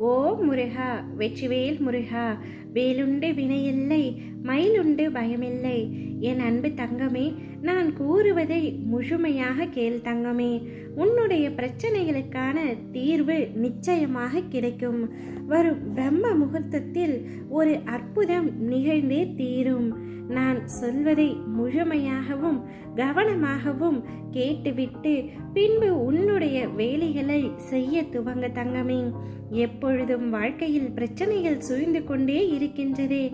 ஓ முருகா, வெற்றிவேல் முருகா, வேலுண்டு வினையில்லை, மயிலுண்டு பயமில்லை. என் அன்பு தங்கமே, நான் கூறுவதை முழுமையாக கேள் தங்கமே. உன்னுடைய பிரச்சனைகளுக்கான தீர்வு நிச்சயமாக கிடைக்கும். வரும் பிரம்ம முகூர்த்தத்தில் ஒரு அற்புதம் நிகழ்ந்தே தீரும். நான் சொல்வதை முழுமையாகவும் கவனமாகவும் கேட்டுவிட்டு பின்பு உன்னுடைய வேலைகளை செய்ய துவங்க தங்கமே. எப்பொழுதும் வாழ்க்கையில் பிரச்சனைகள் சூழ்ந்து கொண்டே இருக்கின்றதே,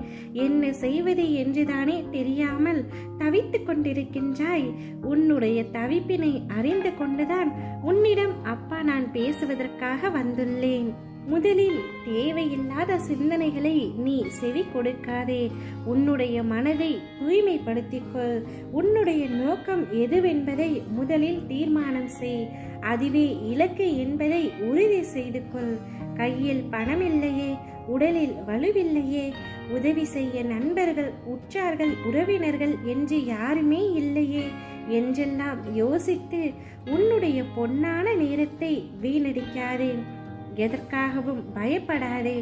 என்ன செய்வது என்றுதானே தெரியாமல் தவித்து கொண்டிருக்கின்றாய். உன்னுடைய தவிப்பினை அறிந்து கொண்டுதான் உன்னிடம் அப்பா நான் பேசுவதற்காக வந்துள்ளேன். முதலில் தேவையில்லாத சிந்தனைகளை நீ செவி கொடுக்காதே. உன்னுடைய மனதை தூய்மைப்படுத்திக்கொள். உன்னுடைய நோக்கம் எதுவென்பதை முதலில் தீர்மானம் செய். அதுவே இலக்கு என்பதை உறுதி செய்து கொள். கையில் பணம் இல்லையே, உடலில் வலுவில்லையே, உதவி செய்ய நண்பர்கள், உற்றார்கள், உறவினர்கள் என்று யாருமே இல்லையே என்றெல்லாம் யோசித்து உன்னுடைய பொன்னான நேரத்தை வீணடிக்காதே. எதற்காகவும் பயப்படாதே,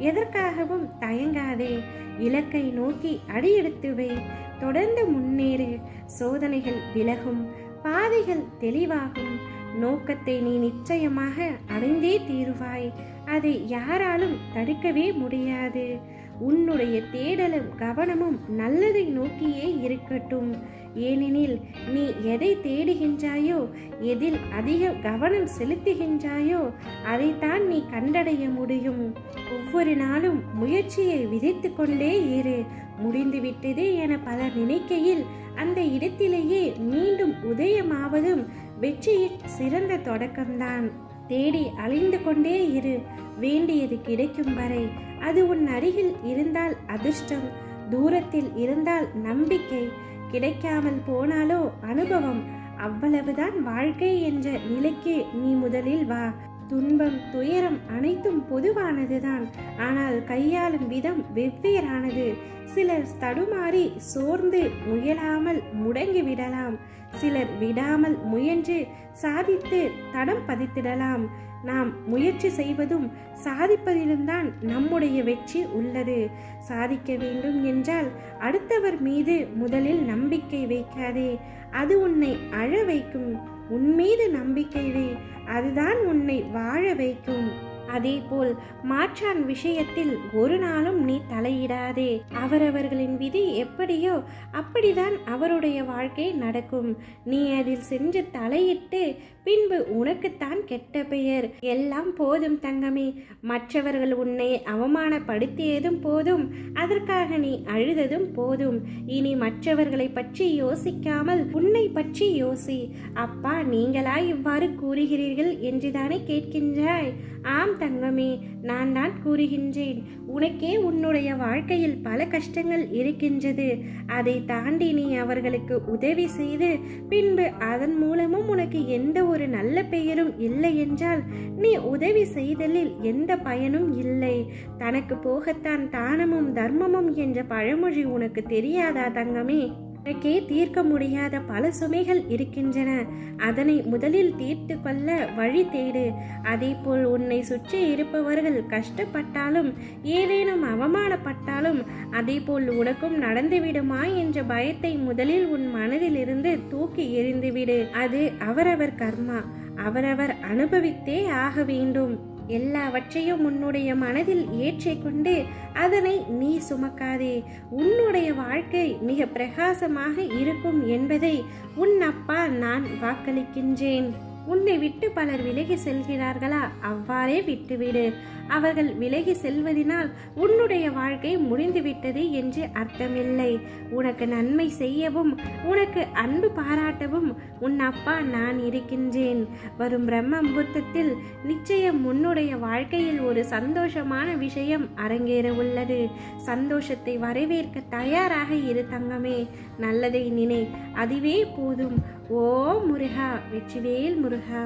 எதற்காகவும் தயங்காதே. இலக்கை நோக்கி அடியெடுத்து வை. தொடர்ந்து முன்னேறு. சோதனைகள் விலகும், பாதைகள் தெளிவாகும். நோக்கத்தை நீ நிச்சயமாக அடைந்தே தீருவாய். அதை யாராலும் தடுக்கவே முடியாது. உன்னுடைய தேடலும் கவனமும் நல்லதை நோக்கியே இருக்கட்டும். ஏனெனில் நீ எதை தேடுகின்றாயோ, எதில் அதிக கவனம் செலுத்துகின்றாயோ அதைத்தான் நீ கண்டடைய முடியும். ஒவ்வொரு நாளும் முயற்சியை விதைத்து கொண்டே இரு. முடிந்துவிட்டதே என பலர் நினைக்கையில் அந்த இடத்திலேயே மீண்டும் உதயமாவதும் வெற்றியின் சிறந்த தொடக்கம்தான். தேடி அலைந்து கொண்டே இரு. வேண்டியது கிடைக்கும் வரை. அது உன் அருகில் இருந்தால் அதிர்ஷ்டம், தூரத்தில் இருந்தால் நம்பிக்கை, கிடைக்காமல் போனாலோ அனுபவம். அவ்வளவுதான் வாழ்க்கை என்ற நிலைக்கு நீ முதலில் வா. துன்பம், துயரம் அனைத்தும் பொதுவானதுதான். ஆனால் கையாளும் விதம் வெவ்வேறானது. சிலர் தடுமாறி சோர்ந்து முயலாமல் முடங்கி விடலாம். சிலர் விடாமல் முயன்று சாதித்து தடம் பதித்திடலாம். நாம் முயற்சி செய்வதும் சாதிப்பதிலும் தான் நம்முடைய வெற்றி உள்ளது. சாதிக்க வேண்டும் என்றால் அடுத்தவர் மீது முதலில் நம்பிக்கை வைக்காதே. அது உன்னை அழ வைக்கும். உன் மீது நம்பிக்கை வை. அதுதான் உன்னை வாழ வைக்கும். அதேபோல் மாற்றான் விஷயத்தில் ஒரு நாளும் நீ தலையிடாதே. அவரவர்களின் விதி எப்படியோ அப்படிதான் அவருடைய வாழ்க்கை நடக்கும். நீ அதில் சென்று தலையிட்டு பின்பு உனக்குத்தான் கெட்ட பெயர். எல்லாம் போதும் தங்கமே. மற்றவர்கள் உன்னை அவமானப்படுத்தியதும் போதும், அதற்காக நீ அழுததும் போதும். இனி மற்றவர்களை பற்றி யோசிக்காமல் உன்னை பற்றி யோசி. அப்பா, நீங்களா இவ்வாறு கூறுகிறீர்கள் என்றுதானே கேட்கின்றாய்? ஆம் தங்கமே, நான் தான் கூறுகின்றேன். உனக்கே உன்னுடைய வாழ்க்கையில் பல கஷ்டங்கள் இருக்கின்றது. அதை தாண்டி நீ அவர்களுக்கு உதவி செய்து பின்பு அதன் மூலமும் உனக்கு எந்த ஒரு நல்ல பெயரும் இல்லை என்றால் நீ உதவி செய்தலில் எந்த பயனும் இல்லை. தனக்கு போகத்தான் தானமும் தர்மமும் என்ற பழமொழி உனக்கு தெரியாதா தங்கமே? உனக்கே தீர்க்க முடியாத பல சுமைகள் இருக்கின்றன. அதனை முதலில் தீர்த்து கொள்ள வழி தேடு. அதேபோல் உன்னை சுற்றி இருப்பவர்கள் கஷ்டப்பட்டாலும் ஏதேனும் அவமானப்பட்டாலும் அதேபோல் உனக்கும் நடந்துவிடுமா என்ற பயத்தை முதலில் உன் மனதிலிருந்து தூக்கி எறிந்துவிடு. அது அவரவர் கர்மா. அவரவர் அனுபவித்தே ஆக வேண்டும். எல்லாவற்றையும் உன்னுடைய மனதில் ஏற்றிக்கொண்டு அதனை நீ சுமக்காதே. உன்னுடைய வாழ்க்கை மிக பிரகாசமாக இருக்கும் என்பதை உன் அப்பா நான் வாக்களிக்கின்றேன். உன்னை விட்டு பலர் விலகி செல்கிறார்களா? அவ்வாறே விட்டுவிடு. அவர்கள் விலகி செல்வதனால் உன்னுடைய வாழ்க்கை முடிந்துவிட்டது என்று அர்த்தமில்லை. உனக்கு நன்மை செய்யவும் உனக்கு அன்பு பாராட்டவும் உன் அப்பா நான் இருக்கின்றேன். வரும் பிரம்ம முகூர்த்தத்தில் நிச்சயம் உன்னுடைய வாழ்க்கையில் ஒரு சந்தோஷமான விஷயம் அரங்கேற உள்ளது. சந்தோஷத்தை வரவேற்க தயாராக இரு தங்கமே. நல்லதை நினை, அதுவே போதும். ஓ முருகா, வெற்றிவேல் முருகா.